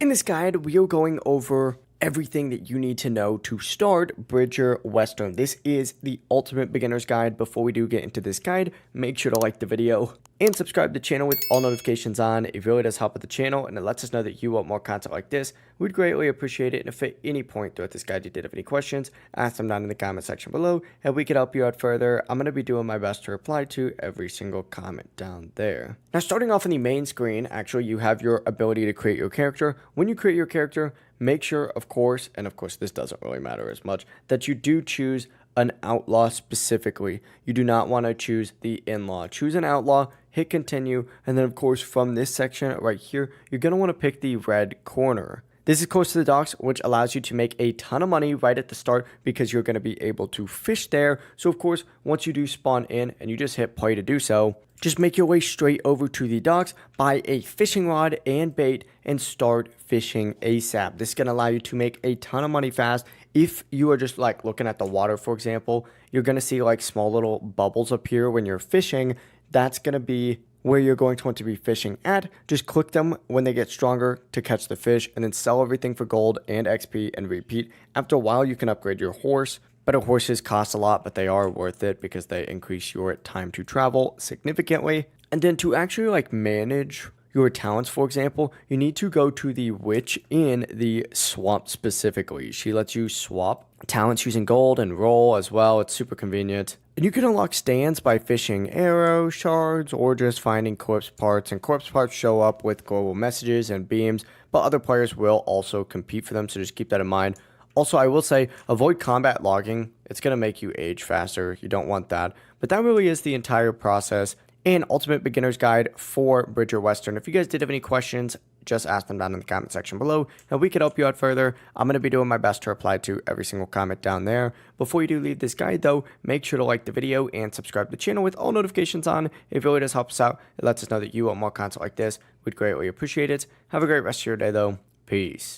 In this guide, we are going over everything that you need to know to start Bridger Western. This is the ultimate beginner's guide. Before we do get into this guide, make sure to like the video and subscribe to the channel with all notifications on. It really does help with the channel, and it lets us know that you want more content like this. We'd greatly appreciate it. And if at any point throughout this guide you did have any questions, ask them down in the comment section below, and we could help you out further. I'm going to be doing my best to reply to every single comment down there. Now, starting off on the main screen, actually, you have your ability to create your character. When you create your character, make sure, of course, and of course this doesn't really matter as much, that you do choose an outlaw specifically. You do not want to choose the in-law. Choose an outlaw, hit continue, and then of course from this section right here, you're going to want to pick the red corner. This is close to the docks, which allows you to make a ton of money right at the start because you're going to be able to fish there. So of course, once you do spawn in and you just hit play to do so, just make your way straight over to the docks, buy a fishing rod and bait, and start fishing ASAP. This is going to allow you to make a ton of money fast. If you are just like looking at the water, for example, you're going to see like small little bubbles appear when you're fishing. That's going to be where you're going to want to be fishing at. Just click them when they get stronger to catch the fish, and then sell everything for gold and XP and repeat. After a while, you can upgrade your horse. Better horses cost a lot, but they are worth it because they increase your time to travel significantly. And then to actually like manage your talents, for example, you need to go to the witch in the swamp specifically. She lets you swap talents using gold and roll as well. It's super convenient. And you can unlock stands by fishing arrow shards or just finding corpse parts. And corpse parts show up with global messages and beams, but other players will also compete for them, so just keep that in mind. Also, I will say, avoid combat logging. It's going to make you age faster. You don't want that. But that really is the entire process and ultimate beginner's guide for Bridger Western. If you guys did have any questions, just ask them down in the comment section below, and we could help you out further. I'm going to be doing my best to reply to every single comment down there. Before you do leave this guide, though, make sure to like the video and subscribe to the channel with all notifications on. It really does help us out. It lets us know that you want more content like this. We'd greatly appreciate it. Have a great rest of your day, though. Peace.